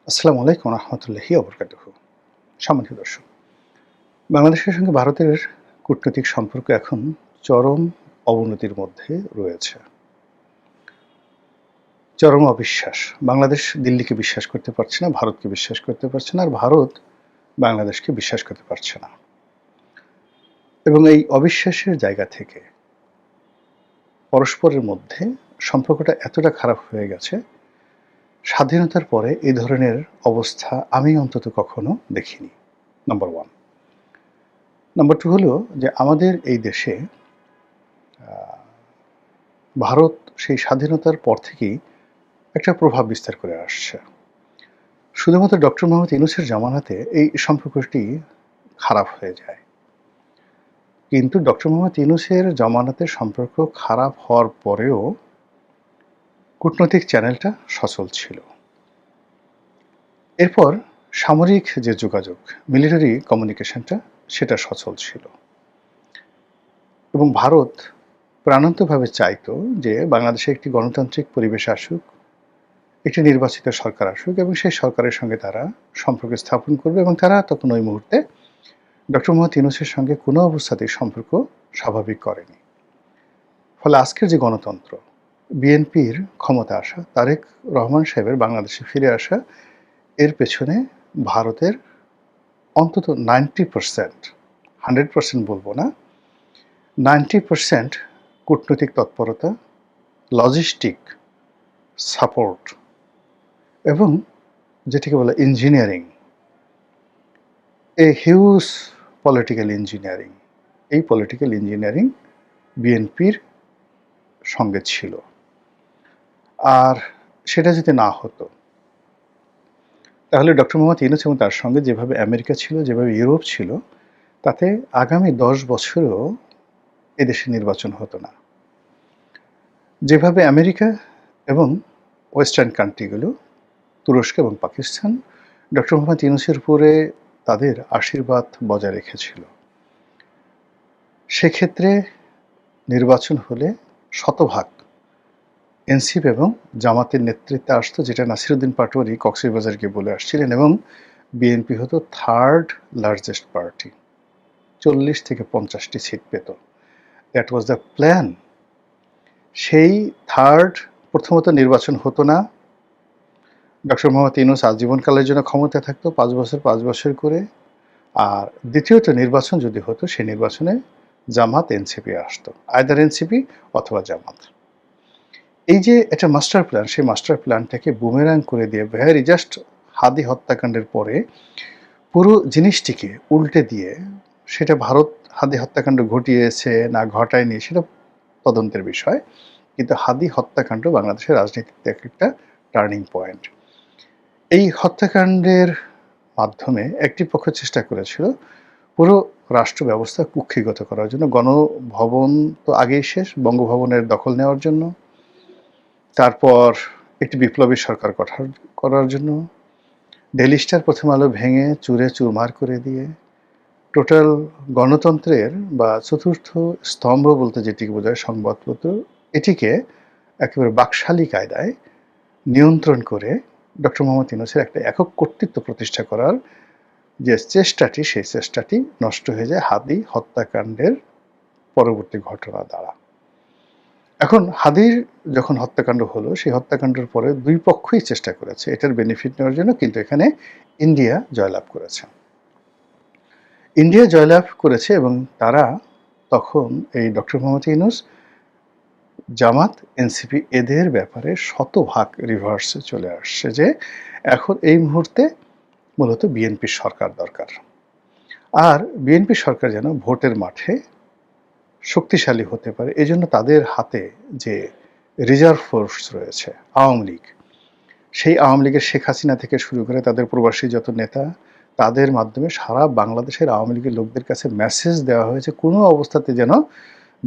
আসসালামু আলাইকুম রহমতুল্লাহি ওবরকাতুহু। সম্মানিত দর্শক, বাংলাদেশের সঙ্গে ভারতের কূটনৈতিক সম্পর্ক এখন চরম অবনতির মধ্যে রয়েছে। চরম অবিশ্বাস। বাংলাদেশ দিল্লিকে বিশ্বাস করতে পারছে না, ভারতকে বিশ্বাস করতে পারছে না, আর ভারত বাংলাদেশকে বিশ্বাস করতে পারছে না। এবং এই অবিশ্বাসের জায়গা থেকে পরস্পরের মধ্যে সম্পর্কটা এতটা খারাপ হয়ে গেছে, স্বাধীনতার পরে এই ধরনের অবস্থা আমি অন্তত কখনো দেখিনি। নাম্বার 1। নাম্বার 2 হলো যে আমাদের এই দেশে ভারত সেই স্বাধীনতার পর থেকেই একটা প্রভাব বিস্তার করে আসছে। শুধুমাত্র ডক্টর মোহাম্মদ ইউনূসের জামানাতে এই সম্পর্কটি খারাপ হয়ে যায়। কিন্তু ডক্টর মোহাম্মদ ইউনূসের জামানাতে সম্পর্ক খারাপ হওয়ার পরেও কূটনৈতিক চ্যানেলটা সচল ছিল। এরপর সামরিক যে যোগাযোগ, মিলিটারি কমিউনিকেশনটা সেটা সচল ছিল। এবং ভারত প্রাণান্তভাবে চাইতো যে বাংলাদেশে একটি গণতান্ত্রিক পরিবেশ আসুক, একটি নির্বাচিত সরকার আসুক এবং সেই সরকারের সঙ্গে তারা সম্পর্ক স্থাপন করবে, এবং তারা তখন ওই মুহূর্তে ডক্টর মোহাম্মদ ইউনূসের সঙ্গে কোনো অবস্থাতেই সম্পর্ক স্বাভাবিক করেনি। ফলে আজকের যে গণতন্ত্র, বিএনপির ক্ষমতা আসা, তারেক রহমান সাহেবের বাংলাদেশে ফিরে আসা, এর পেছনে ভারতের অন্তত 90%, 100% বলবো না, 90% কূটনৈতিক তৎপরতা, লজিস্টিক সাপোর্ট এবং যেটাকে বলে engineering, a huge political engineering, এই পলিটিক্যাল ইঞ্জিনিয়ারিং বিএনপির সঙ্গে ছিল। আর সেটা যদি না হতো, তাহলে ডক্টর মোহাম্মদ ইউনূস এবং তার সঙ্গে যেভাবে আমেরিকা ছিল, যেভাবে ইউরোপ ছিল, তাতে আগামী 10 বছরেও এদেশে নির্বাচন হতো না। যেভাবে আমেরিকা এবং ওয়েস্টার্ন কান্ট্রিগুলো, তুরস্ক এবং পাকিস্তান, ডক্টর মোহাম্মদ ইউনূসের উপরে তাদের আশীর্বাদ বজায় রেখেছিল, সেক্ষেত্রে নির্বাচন হলে শতভাগ এনসিপি এবং জামাতের নেতৃত্বে আসতো, যেটা নাসিরউদ্দিন পাটোয়ারি কক্সবাজার গিয়ে বলে আসছিলেন, এবং বিএনপি হতো থার্ড লার্জেস্ট পার্টি, 40 থেকে 50টি সিট পেত। That was the plan. সেই থার্ড, প্রথমত নির্বাচন হতো না, ডক্টর মোহাম্মদ ইউনূস আজীবনকালের জন্য ক্ষমতায় থাকতো, 5 বছর 5 বছর করে। আর দ্বিতীয়ত নির্বাচন যদি হতো, সেই নির্বাচনে জামাত এনসিপি আসতো, আইদার এনসিপি অথবা জামাত। এই যে একটা মাস্টার প্ল্যান, সেই মাস্টার প্ল্যানটাকে বুমেরাং করে দিয়ে ভেরি জাস্ট হাদি হত্যাকাণ্ডের পরে পুরো জিনিসটিকে উল্টে দিয়ে, সেটা ভারত হাদি হত্যাকাণ্ড ঘটিয়েছে না ঘটায়নি সেটা তদন্তের বিষয়, কিন্তু হাদি হত্যাকাণ্ড বাংলাদেশের রাজনীতিতে একটা টার্নিং পয়েন্ট। এই হত্যাকাণ্ডের মাধ্যমে একটি পক্ষ চেষ্টা করেছিল পুরো রাষ্ট্র ব্যবস্থা কুক্ষিগত করার জন্য। গণভবন তো আগেই শেষ, বঙ্গভবনের দখল নেওয়ার জন্য, তারপর একটি বিপ্লবী সরকার গঠন করার জন্য, ডেইলি স্টার, প্রথম আলো ভেঙে চুরে চুরমার করে দিয়ে টোটাল গণতন্ত্রের বা চতুর্থ স্তম্ভ বলতে যেটিকে বোঝায় সংবাদপত্র, এটিকে একেবারে বাকশালী কায়দায় নিয়ন্ত্রণ করে ডক্টর মোহাম্মদ ইউনূসের একটা একক কর্তৃত্ব প্রতিষ্ঠা করার যে চেষ্টাটি, সেই চেষ্টাটি নষ্ট হয়ে যায় হাদি হত্যাকাণ্ডের পরবর্তী ঘটনা দ্বারা। এখন হাদির যখন হত্যাকাণ্ড হলো, সেই হত্যাকাণ্ডের পরে দুই পক্ষই চেষ্টা করেছে এটার বেনিফিট নেওয়ার জন্য, কিন্তু এখানে ইন্ডিয়া জয়লাভ করেছে। ইন্ডিয়া জয়লাভ করেছে এবং তারা তখন এই ডক্টর মোহাম্মদ ইউনূস, জামাত, এনসিপি এদের ব্যাপারে শতভাগ রিভার্সে চলে আসছে, যে এখন এই মুহূর্তে মূলত বিএনপির সরকার দরকার। আর বিএনপি সরকার যেন ভোটের মাঠে শক্তিশালী হতে পারে, এজন্য তাদের হাতে যে রিজার্ভ ফোর্স রয়েছে আওয়ামী লীগ, সেই আওয়ামী লীগের শেখ হাসিনা থেকে শুরু করে তাদের প্রবাসী যত নেতা, তাদের মাধ্যমে সারা বাংলাদেশের আওয়ামী লীগের লোকদের কাছে মেসেজ দেওয়া হয়েছে কোনো অবস্থাতে যেন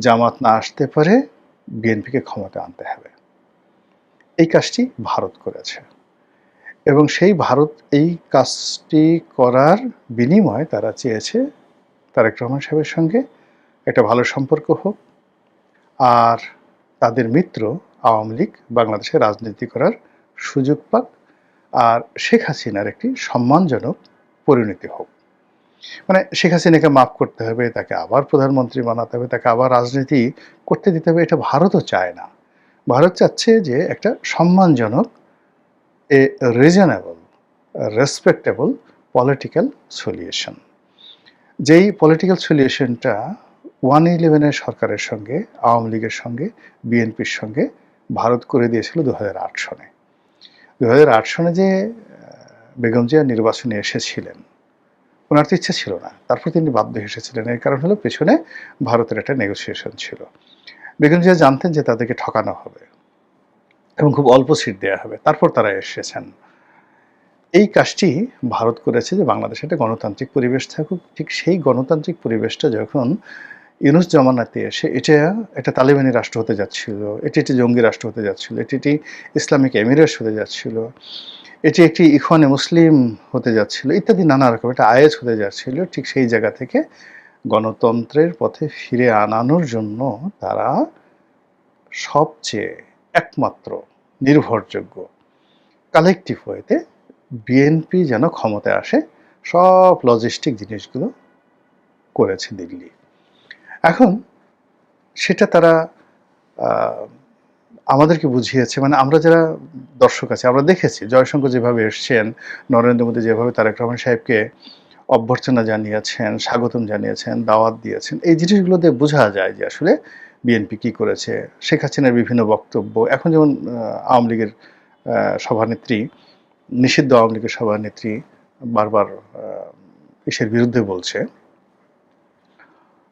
জামাত না আসতে পারে, বিএনপিকে ক্ষমতা আনতে হবে। এই কাজটি ভারত করেছে, এবং সেই ভারত এই কাজটি করার বিনিময়ে তারা চেয়েছে তারেক রহমান সাহেবের সঙ্গে একটা ভালো সম্পর্ক হোক, আর তাদের মিত্র আওয়ামী লীগ বাংলাদেশে রাজনীতি করার সুযোগ পাক, আর শেখ হাসিনার একটি সম্মানজনক পরিণতি হোক। মানে শেখ হাসিনাকে মাফ করতে হবে, তাকে আবার প্রধানমন্ত্রী বানাতে হবে, তাকে আবার রাজনীতি করতে দিতে হবে, এটা ভারতও চায় না। ভারত চাচ্ছে যে একটা সম্মানজনক এ রিজনেবল, রেসপেক্টেবল পলিটিক্যাল সলিউশন। যেই পলিটিক্যাল সলিউশনটা 111 এর সরকারের সঙ্গে, আওয়ামী লীগের সঙ্গে, বিএনপির সঙ্গে ভারত করে দিয়েছিল 2008 সনে। 2008 সনে যে বেগম জিয়া নির্বাচনে এসেছিলেন, ওনার তো ইচ্ছা ছিল না, তারপর তিনি বাধ্য এসেছিলেন। এর কারণ হলো পেছনে ভারতের একটা নেগোসিয়েশন ছিল। বেগম জিয়া জানতেন যে তাদেরকে ঠকানো হবে এবং খুব অল্প সিট দেওয়া হবে, তারপর তারা এসেছেন। এই কাজটি ভারত করেছে যে বাংলাদেশে একটা গণতান্ত্রিক পরিবেশ থাকুক। ঠিক সেই গণতান্ত্রিক পরিবেশটা যখন ইউনূস জমানাতে এসে এটা একটা তালিবানি রাষ্ট্র হতে যাচ্ছিল, এটি একটি জঙ্গি রাষ্ট্র হতে যাচ্ছিল, এটি একটি ইসলামিক এমিরেটস হতে যাচ্ছিল, এটি একটি ইখওয়ানে মুসলিম হতে যাচ্ছিল, ইত্যাদি নানা রকম একটা আইএস হতে যাচ্ছিল। ঠিক সেই জায়গা থেকে গণতন্ত্রের পথে ফিরে আনানোর জন্য তারা সবচেয়ে একমাত্র নির্ভরযোগ্য কালেকটিভ ওয়েতে বিএনপি যেন ক্ষমতায় আসে, সব লজিস্টিক জিনিসগুলো করেছে দিল্লি। এখন সেটা তারা আমাদেরকে বুঝিয়েছে, মানে আমরা যারা দর্শক আছি আমরা দেখেছি জয়শঙ্কর যেভাবে এসছেন, নরেন্দ্র মোদী যেভাবে তারেক রহমান সাহেবকে অভ্যর্থনা জানিয়েছেন, স্বাগতম জানিয়েছেন, দাওয়াত দিয়েছেন, এই জিনিসগুলো দিয়ে বোঝা যায় যে আসলে বিএনপি কী করেছে। শেখ হাসিনার বিভিন্ন বক্তব্য, এখন যেমন আওয়ামী লীগের সভানেত্রী, নিষিদ্ধ আওয়ামী লীগের সভানেত্রী বারবার ইসের বিরুদ্ধে বলছে,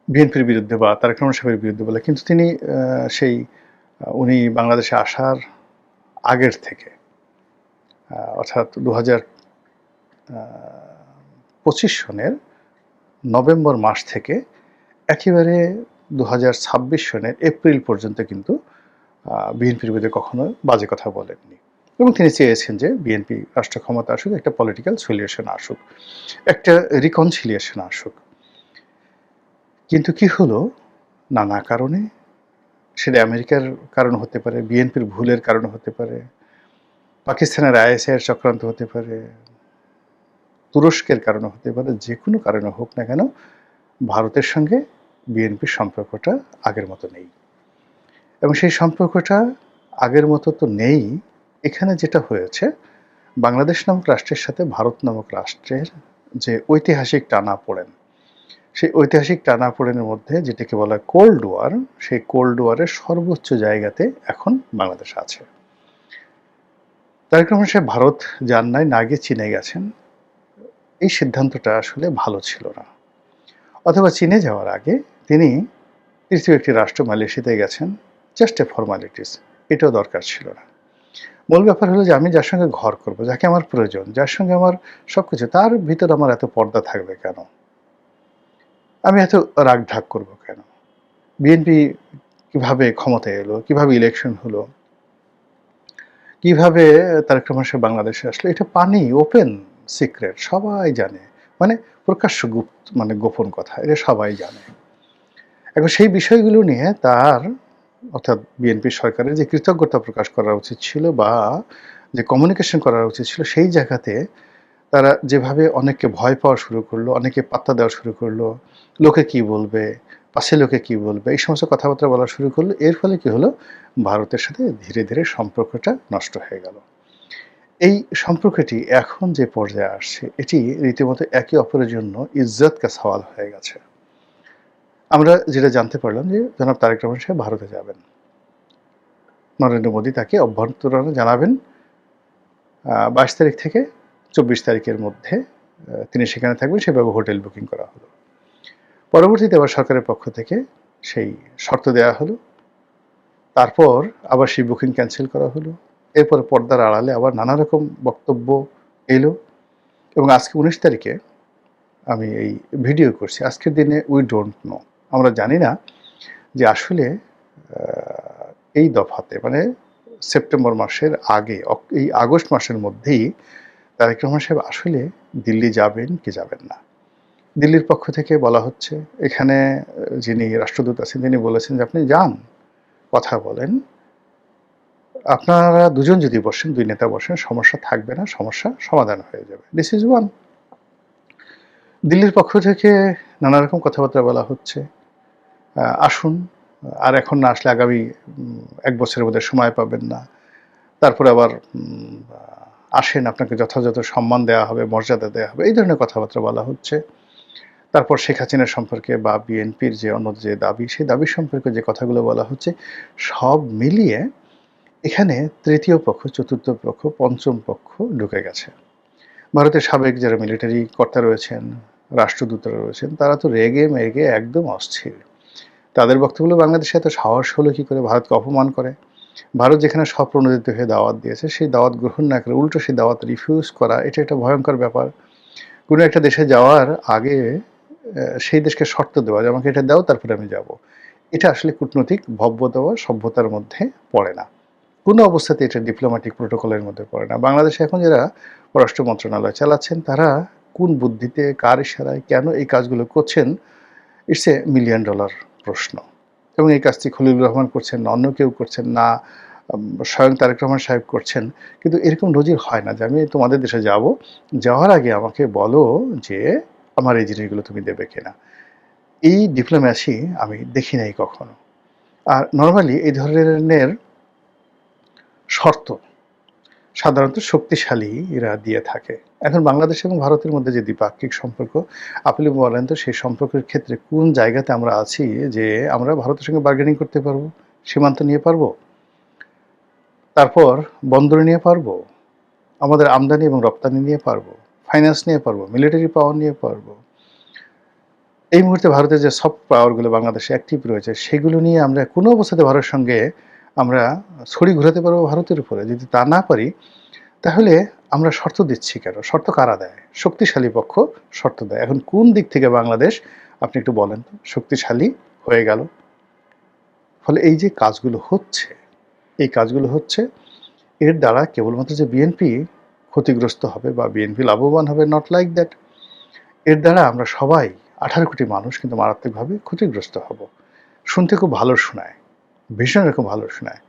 বিএনপির বিরুদ্ধে বা তারেক রহমান সাহেবের বিরুদ্ধে বলে, কিন্তু তিনি সেই উনি বাংলাদেশে আসার আগের থেকে অর্থাৎ 2025 সনের নভেম্বর মাস থেকে একেবারে 2026 সনের এপ্রিল পর্যন্ত কিন্তু বিএনপির বিরুদ্ধে কখনো বাজে কথা বলেননি। এবং তিনি চেয়েছেন যে বিএনপি রাষ্ট্র ক্ষমতা আসুক, একটা পলিটিক্যাল সলিউশন আসুক, একটা রিকনসিলিয়েশন আসুক। কিন্তু কি হলো, নানা কারণে, সেটা আমেরিকার কারণ হতে পারে, বিএনপির ভুলের কারণ হতে পারে, পাকিস্তানের আইএসআইয়ের চক্রান্ত হতে পারে, তুরস্কের কারণে হতে পারে, যে কোনো কারণে হোক না কেন ভারতের সঙ্গে বিএনপির সম্পর্কটা আগের মতো নেই। এবং সেই সম্পর্কটা আগের মতো তো নেই। এখানে যেটা হয়েছে, বাংলাদেশ নামক রাষ্ট্রের সাথে ভারত নামক রাষ্ট্রের যে ঐতিহাসিক টানাপোড়েন, সেই ঐতিহাসিক টানাপোড়েনের মধ্যে যেটাকে বলা হয় কোল্ড ওয়ার, সেই কোল্ড ওয়ারের সর্বোচ্চ জায়গাতে এখন বাংলাদেশ আছে। তারেক রহমান সাহেব ভারত যান নাই, না গিয়ে চীনে গেছেন। এই সিদ্ধান্তটা আসলে ভালো ছিল না। অথবা চীনে যাওয়ার আগে তিনি তৃতীয় একটি রাষ্ট্র মালয়েশিয়াতে গেছেন, জাস্ট এ ফর্মালিটিস, এটাও দরকার ছিল না। মূল ব্যাপার হলো যে আমি যার সঙ্গে ঘর করব, যাকে আমার প্রয়োজন, যার সঙ্গে আমার সব কিছু, তার ভিতর আমার এত পর্দা থাকবে কেন? আমি এত রাগ ঢাক করব কেন? বিএনপি কিভাবে ক্ষমতায় এলো, কিভাবে ইলেকশন হলো, কিভাবে তারেক রহমান সাহেব বাংলাদেশে আসলো, এটা পানি ওপেন সিক্রেট, সবাই জানে। মানে প্রকাশ্য মানে গোপন কথা, এটা সবাই জানে। এখন সেই বিষয়গুলো নিয়ে তার, অর্থাৎ বিএনপি সরকারের যে কৃতজ্ঞতা প্রকাশ করা উচিত ছিল বা যে কমিউনিকেশন করা উচিত ছিল, সেই জায়গাতে তারা যেভাবে অনেককে ভয় পাওয়া শুরু করলো, অনেকে পাত্তা দেওয়া শুরু করলো, লোকে কি বলবে, পাশে লোকে কি বলবে, এই সমস্ত কথাবার্তা বলা শুরু করলো। এর ফলে কি হলো, ভারতের সাথে ধীরে ধীরে সম্পর্কটা নষ্ট হয়ে গেল। এই সম্পর্কটি এখন যে পর্যায়ে আসছে, এটি রীতিমতো একে অপরের জন্য ইজ্জত কা সওয়াল হয়ে গেছে। আমরা যেটা জানতে পারলাম যে জনাব তারেক রহমান সাহেব ভারতে যাবেন, নরেন্দ্র মোদী তাকে অভ্যর্থনা জানাবেন 22 তারিখ থেকে 24 তারিখের মধ্যে তিনি সেখানে থাকবেন, সেভাবে হোটেল বুকিং করা হলো। পরবর্তীতে আবার সরকারের পক্ষ থেকে সেই শর্ত দেওয়া হলো, তারপর আবার সেই বুকিং ক্যান্সেল করা হলো। এরপর পর্দার আড়ালে আবার নানা রকম বক্তব্য এলো। এবং আজকে 19 তারিখে আমি এই ভিডিও করছি, আজকের দিনে উই ডোন্ট নো, আমরা জানি না যে আসলে এই দফাতে, মানে সেপ্টেম্বর মাসের আগে, এই আগস্ট মাসের মধ্যেই তারেক রহমান সাহেব আসলে দিল্লি যাবেন কি যাবেন না। দিল্লির পক্ষ থেকে বলা হচ্ছে, এখানে যিনি রাষ্ট্রদূত আছেন তিনি বলেছেন যে আপনি যান, কথা বলেন, আপনারা দুজন যদি বসেন, দুই নেতা বসেন, সমস্যা থাকবে না, সমস্যা সমাধান হয়ে যাবে। This is one. দিল্লির পক্ষ থেকে নানা রকম কথাবার্তা বলা হচ্ছে। আসুন, আর এখন না আসলে আগামী ১ বছরের মধ্যে সময় পাবেন না। তারপরে আবার আসেন, আপনাকে যথাযথ সম্মান দেওয়া হবে, মর্যাদা দেওয়া হবে। এই ধরনের কথাবার্তা বলা হচ্ছে। তারপর শেখ হাসিনা সম্পর্কে বা বিএনপির যে অন্য যে দাবি, সেই দাবি সম্পর্কে যে কথাগুলো বলা হচ্ছে, সব মিলিয়ে এখানে তৃতীয় পক্ষ, চতুর্থ পক্ষ, পঞ্চম পক্ষ ঢুকে গেছে। ভারতের সাবেক যারা মিলিটারি কর্তা রয়েছেন, রাষ্ট্রদূতরা রয়েছেন, তারা তো রেগে মেগে একদম অস্থির। তাদের বক্তব্য হলো, বাংলাদেশে এত সাহস হলো কি করে ভারতকে অপমান করে। ভারত যেখানে স্বপ্রণোদিত হয়ে দাওয়াত দিয়েছে, সেই দাওয়াত গ্রহণ না করে উল্টো সেই দাওয়াত রিফিউজ করা, এটা একটা ভয়ঙ্কর ব্যাপার। কোনো একটা দেশে যাওয়ার আগে সেই দেশকে শর্ত দেওয়া যে আমাকে এটা দাও, তারপরে আমি যাব। এটা আসলে কূটনৈতিক ভব্যতা বা সভ্যতার মধ্যে পড়ে না। কোনো অবস্থাতে এটা ডিপ্লোম্যাটিক প্রোটোকলের মধ্যে পড়ে না। বাংলাদেশে এখন যারা পররাষ্ট্র মন্ত্রণালয় চালাচ্ছেন, তারা কোন বুদ্ধিতে, কার ইশারায়, কেন এই কাজগুলো করছেন, ইটস এ মিলিয়ন ডলার প্রশ্ন। এবং এই কাজটি খলিলুর রহমান করছেন না, অন্য কেউ করছেন না, স্বয়ং তারেক রহমান সাহেব করছেন। কিন্তু এরকম নজির হয় না যে আমি তোমাদের দেশে যাব, যাওয়ার আগে আমাকে বলো যে আমার এই জিনিসগুলো তুমি দেবে কিনা। এই ডিপ্লোম্যাসি আমি দেখি নাই কখনো। আর নর্মালি এই ধরনের শর্ত সাধারণত শক্তিশালী এরা দিয়ে থাকে। এখন বাংলাদেশ এবং ভারতের মধ্যে যে দ্বিপাক্ষিক সম্পর্ক, আপনি বলেন তো সেই সম্পর্কের ক্ষেত্রে কোন জায়গাতে আমরা আছি যে আমরা ভারতের সঙ্গে বার্গেনিং করতে পারবো, সীমান্ত নিয়ে পারবো, তারপর বন্দরে নিয়ে পারবো, আমাদের আমদানি এবং রপ্তানি নিয়ে পারবো, ফাইন্যান্স নিয়ে পারবো, মিলিটারি পাওয়ার নিয়ে পারবো। এই মুহূর্তে ভারতের যে সফট পাওয়ারগুলো বাংলাদেশে অ্যাক্টিভ রয়েছে, সেগুলো নিয়ে আমরা কোনো অবস্থাতে ভারতের সঙ্গে আমরা ছড়ি ঘোরাতে পারবো ভারতের উপরে। যদি তা না পারি, তাহলে আমরা শর্ত দিচ্ছি কেন? শর্ত কারা দেয়? শক্তিশালী পক্ষ শর্ত দেয়। এখন কোন দিক থেকে বাংলাদেশ, আপনি একটু বলেন তো, শক্তিশালী হয়ে গেল? ফলে এই যে কাজগুলো হচ্ছে, এই কাজগুলো হচ্ছে, এর দ্বারা কেবলমাত্র যে বিএনপি ক্ষতিগ্রস্ত হবে বা বিএনপি লাভবান হবে, নট লাইক দ্যাট। এর দ্বারা আমরা সবাই 18 কোটি মানুষ কিন্তু মারাত্মকভাবে ক্ষতিগ্রস্ত হব। শুনতে খুব ভালো শোনায়, ভীষণ রকম ভালো শোনায়।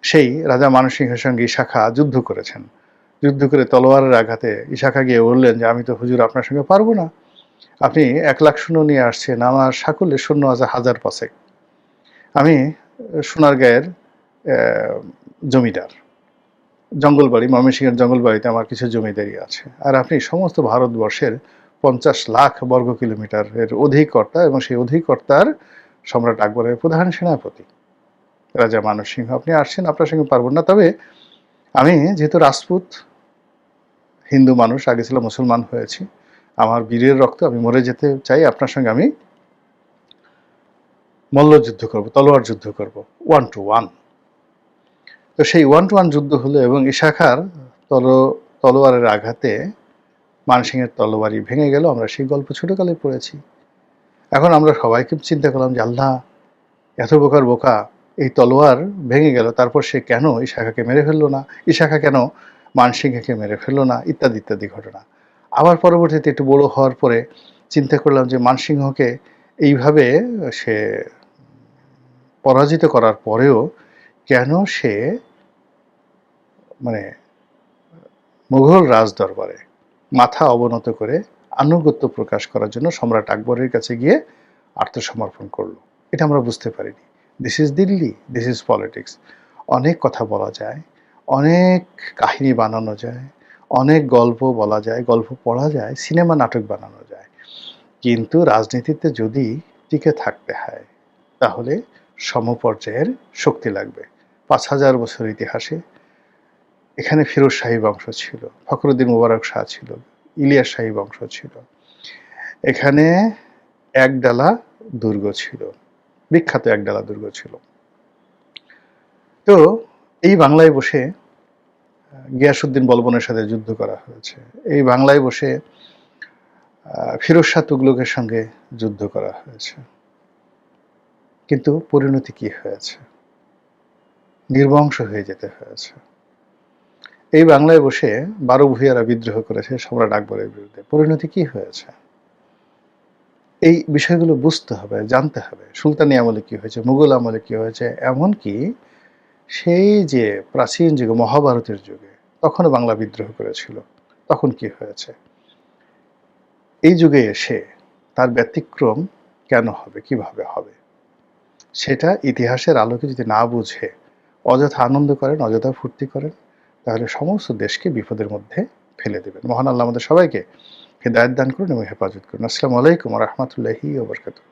সেই রাজা মানসিংহের সঙ্গে ইশাখা যুদ্ধ করেছেন। যুদ্ধ করে তলোয়ারের আঘাতে ইশাখা গিয়ে বললেন যে আমি তো হুজুর আপনার সঙ্গে পারবো না। আপনি 1,00,000 সৈন্য নিয়ে আসছেন, আমার সাকুল্যে সৈন্য আছে 1000 পাঁচেক। আমি সোনারগাঁয়ের জমিদার, জঙ্গলবাড়ি, ময়মনসিংহের জঙ্গলবাড়িতে আমার কিছু জমিদারি আছে। আর আপনি সমস্ত ভারতবর্ষের 50 লাখ বর্গ কিলোমিটারের অধিকর্তা, এবং সেই অধিকর্তার সম্রাট আকবরের প্রধান সেনাপতি রাজা মানসিংহ। আপনি আসছেন, আপনার সঙ্গে পারবো না। তবে আমি যেহেতু রাজপুত হিন্দু মানুষ, আগে ছিল মুসলমান হয়েছি, আমার বীরের রক্ত, আমি মরে যেতে চাই, আপনার সঙ্গে আমি মল্লযুদ্ধ করব, তলোয়ার যুদ্ধ করব, 1 to 1। তো সেই 1 to 1 যুদ্ধ হলো, এবং ইশাখার তলোয়ারের আঘাতে মানসিংহের তলোয়ারই ভেঙে গেল। আমরা সেই গল্প ছোটকালে পড়েছি। এখন আমরা সবাইকে চিন্তা করলাম যে আল্লাহ, এত বোকার বোকা, এই তলোয়ার ভেঙে গেল, তারপর সে কেন ইশাখাকে মেরে ফেললো না, ইশাখা কেন মানসিংহকে মেরে ফেললো না, ইত্যাদি ইত্যাদি ঘটনা। আবার পরবর্তীতে একটু বড় হওয়ার পরে চিন্তা করলাম যে মানসিংহকে এইভাবে সে পরাজিত করার পরেও কেন সে মানে মুঘল রাজ দরবারে মাথা অবনত করে আনুগত্য প্রকাশ করার জন্য সম্রাট আকবরের কাছে গিয়ে আত্মসমর্পণ করলো। এটা আমরা বুঝতে পারিনি। This is Delhi, this is politics. অনেক কথা বলা যায়, অনেক কাহিনী বানানো যায়, অনেক গল্প বলা যায়, গল্প পড়া যায়, সিনেমা নাটক বানানো যায়। কিন্তু রাজনীতিতে যদি টিকে থাকতে হয়, তাহলে সমপর্যায়ের শক্তি লাগবে। 5000 বছর ইতিহাসে এখানে ফিরোজ শাহী বংশ ছিল, ফখরুদ্দিন মুবারক শাহ ছিল, ইলিয়াস শাহী বংশ ছিল, এখানে একডালা দুর্গ ছিল, বিখ্যাত একডালা দুর্গ ছিল। তো এই বাংলায় বসে গিয়াসউদ্দিন বলবনের সাথে যুদ্ধ করা হয়েছে, এই বাংলায় বসে ফিরোজ শাহ তুগলকের সঙ্গে যুদ্ধ করা হয়েছে। কিন্তু পরিণতি কি হয়েছে? নির্বংশ হয়ে যেতে হয়েছে। এই বাংলায় বসে 12 ভূঁইয়ারা বিদ্রোহ করেছে সম্রাট আকবরের বিরুদ্ধে। পরিণতি কি হয়েছে? এই বিষয়গুলো বুঝতে হবে, জানতে হবে। সুলতানি আমলে কি হয়েছে, মুঘল আমলে কি হয়েছে, এমনকি সেই যে প্রাচীন যুগে মহাভারতের যুগে তখনও বাংলা বিদ্রোহ করেছিল। তখন কি হয়েছে? এই যুগে এসে তার ব্যতিক্রম কেন হবে? কিভাবে হবে? সেটা ইতিহাসের আলোকে যদি না বুঝে অযথা আনন্দ করেন, অযথা ফুর্তি করেন, তাহলে সমস্ত দেশকে বিপদের মধ্যে ফেলে দেবেন। মহান আল্লাহ আমাদের সবাইকে হেদায়েত দান করুন এবং হেফাজত করুন। আসসালামু আলাইকুম ওয়া রাহমাতুল্লাহি ওয়া বারাকাতুহু।